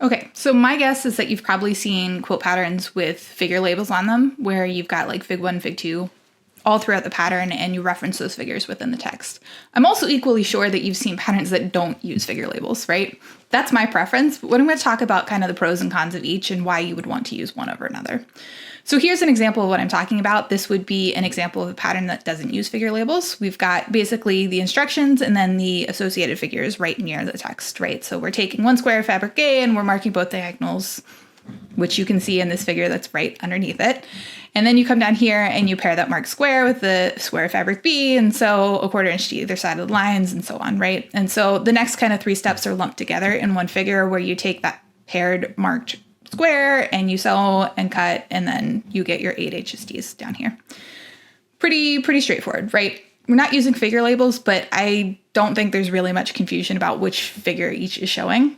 Okay, so my guess is that you've probably seen quilt patterns with figure labels on them, where you've got like fig 1, fig 2, all throughout the pattern, and you reference those figures within the text. I'm also equally sure that you've seen patterns that don't use figure labels, right? That's my preference, but I'm going to talk about kind of the pros and cons of each and why you would want to use one over another. So here's an example of what I'm talking about. This would be an example of a pattern that doesn't use figure labels. We've got basically the instructions and then the associated figures right near the text, right? So we're taking one square of fabric A and we're marking both diagonals, which you can see in this figure that's right underneath it. And then you come down here and you pair that marked square with the square of fabric B, and so a 1/4 inch to either side of the lines and so on, right? And so the next kind of 3 steps are lumped together in one figure where you take that paired marked square and you sew and cut, and then you get your 8 HSTs down here. Pretty straightforward, right? We're not using figure labels, but I don't think there's really much confusion about which figure each is showing.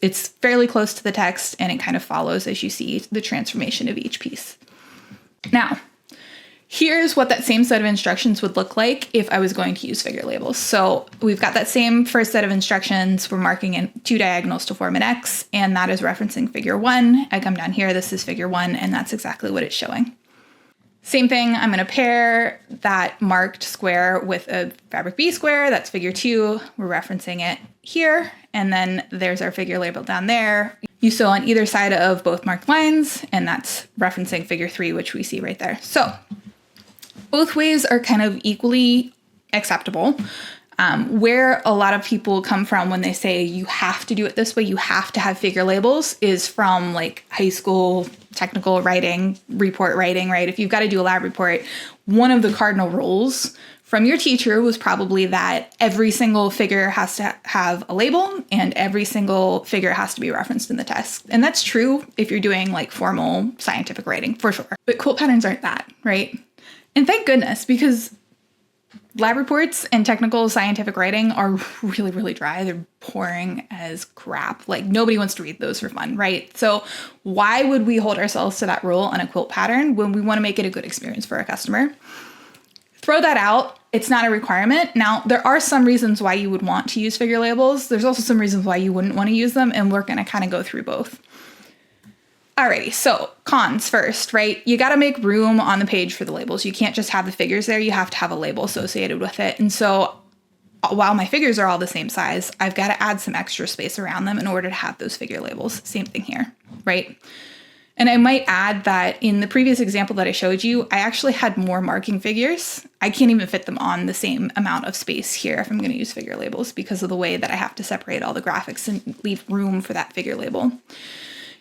It's fairly close to the text, and it kind of follows as you see the transformation of each piece. Now, here's what that same set of instructions would look like if I was going to use figure labels. So we've got that same first set of instructions. We're marking in 2 diagonals to form an X, and that is referencing figure 1. I come down here, this is figure 1, and that's exactly what it's showing. Same thing, I'm going to pair that marked square with a fabric B square, that's figure 2. We're referencing it here, and then there's our figure label down there. You sew on either side of both marked lines, and that's referencing figure 3, which we see right there. So both ways are kind of equally acceptable. Where a lot of people come from when they say you have to do it this way, you have to have figure labels, is from like high school technical writing, report writing, right? If you've got to do a lab report, one of the cardinal rules from your teacher was probably that every single figure has to have a label and every single figure has to be referenced in the text. And that's true if you're doing like formal scientific writing, for sure. But quilt patterns aren't that, right? And thank goodness, because lab reports and technical scientific writing are really dry. They're boring as crap. Like, nobody wants to read those for fun, right? So why would we hold ourselves to that rule on a quilt pattern when we want to make it a good experience for our customer? Throw that out. It's not a requirement. Now, there are some reasons why you would want to use figure labels. There's also some reasons why you wouldn't want to use them, and we're going to kind of go through both. Alrighty, so cons first, right? You got to make room on the page for the labels. You can't just have the figures there. You have to have a label associated with it. And so while my figures are all the same size, I've got to add some extra space around them in order to have those figure labels. Same thing here, right? And I might add that in the previous example that I showed you, I actually had more marking figures. I can't even fit them on the same amount of space here if I'm going to use figure labels because of the way that I have to separate all the graphics and leave room for that figure label.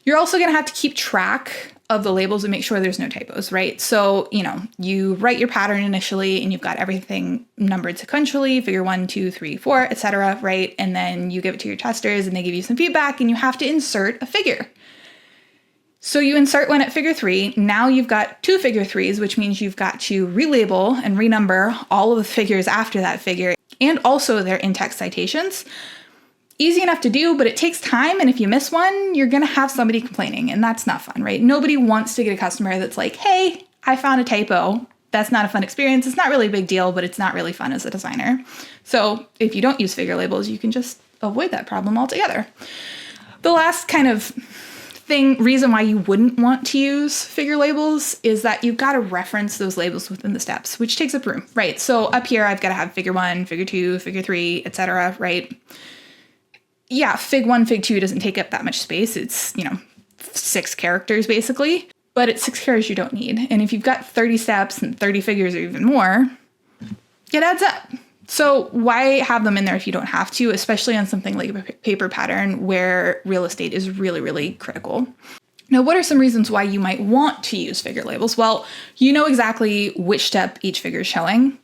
You're also going to have to keep track of the labels and make sure there's no typos, right? So, you write your pattern initially and you've got everything numbered sequentially, figure 1, 2, 3, 4, etc., right? And then you give it to your testers and they give you some feedback and you have to insert a figure. So you insert one at figure 3. Now you've got 2 figure 3s, which means you've got to relabel and renumber all of the figures after that figure and also their in-text citations. Easy enough to do, but it takes time, and if you miss one, you're going to have somebody complaining, and that's not fun, right? Nobody wants to get a customer that's like, hey, I found a typo. That's not a fun experience. It's not really a big deal, but it's not really fun as a designer. So if you don't use figure labels, you can just avoid that problem altogether. The last kind of reason why you wouldn't want to use figure labels is that you've got to reference those labels within the steps, which takes up room, right? So up here, I've got to have figure 1, figure 2, figure 3, etc., right? Yeah, fig 1, fig 2 doesn't take up that much space. It's, 6 characters basically, but it's 6 characters you don't need. And if you've got 30 steps and 30 figures or even more, it adds up. So why have them in there if you don't have to, especially on something like a paper pattern where real estate is really critical. Now, what are some reasons why you might want to use figure labels? Well, you know exactly which step each figure is showing.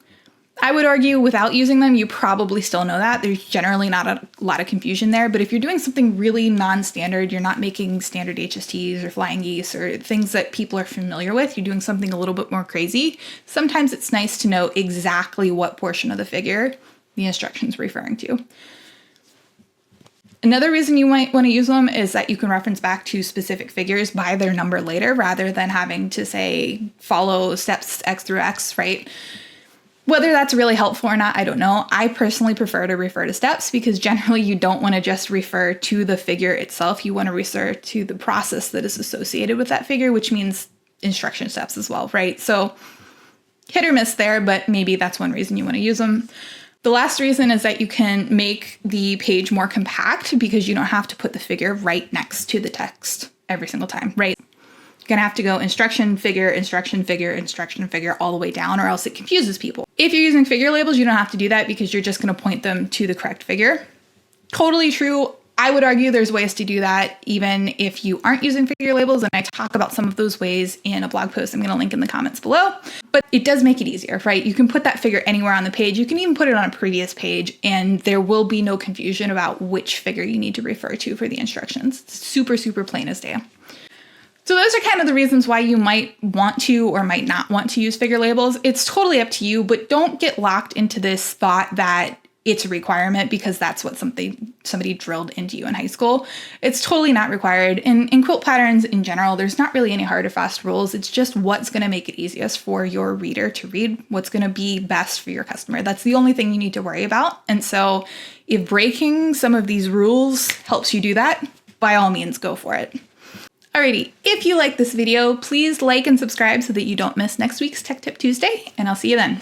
I would argue without using them, you probably still know that. There's generally not a lot of confusion there, but if you're doing something really non-standard, you're not making standard HSTs or flying geese or things that people are familiar with, you're doing something a little bit more crazy, sometimes it's nice to know exactly what portion of the figure the instruction's referring to. Another reason you might want to use them is that you can reference back to specific figures by their number later rather than having to say follow steps X through X, right? Whether that's really helpful or not, I don't know. I personally prefer to refer to steps because generally you don't want to just refer to the figure itself. You want to refer to the process that is associated with that figure, which means instruction steps as well, right? So hit or miss there, but maybe that's one reason you want to use them. The last reason is that you can make the page more compact because you don't have to put the figure right next to the text every single time, right? You're gonna have to go instruction, figure, instruction, figure, instruction, figure all the way down, or else it confuses people. If you're using figure labels, you don't have to do that because you're just gonna point them to the correct figure. Totally true. I would argue there's ways to do that even if you aren't using figure labels, and I talk about some of those ways in a blog post I'm going to link in the comments below. But it does make it easier, right? You can put that figure anywhere on the page. You can even put it on a previous page, and there will be no confusion about which figure you need to refer to for the instructions. It's super, super plain as day. So those are kind of the reasons why you might want to or might not want to use figure labels. It's totally up to you, but don't get locked into this thought that it's a requirement because that's what somebody drilled into you in high school. It's totally not required. In quilt patterns in general, there's not really any hard or fast rules. It's just what's going to make it easiest for your reader to read, what's going to be best for your customer. That's the only thing you need to worry about. And so if breaking some of these rules helps you do that, by all means, go for it. Alrighty, if you like this video, please like and subscribe so that you don't miss next week's Tech Tip Tuesday, and I'll see you then.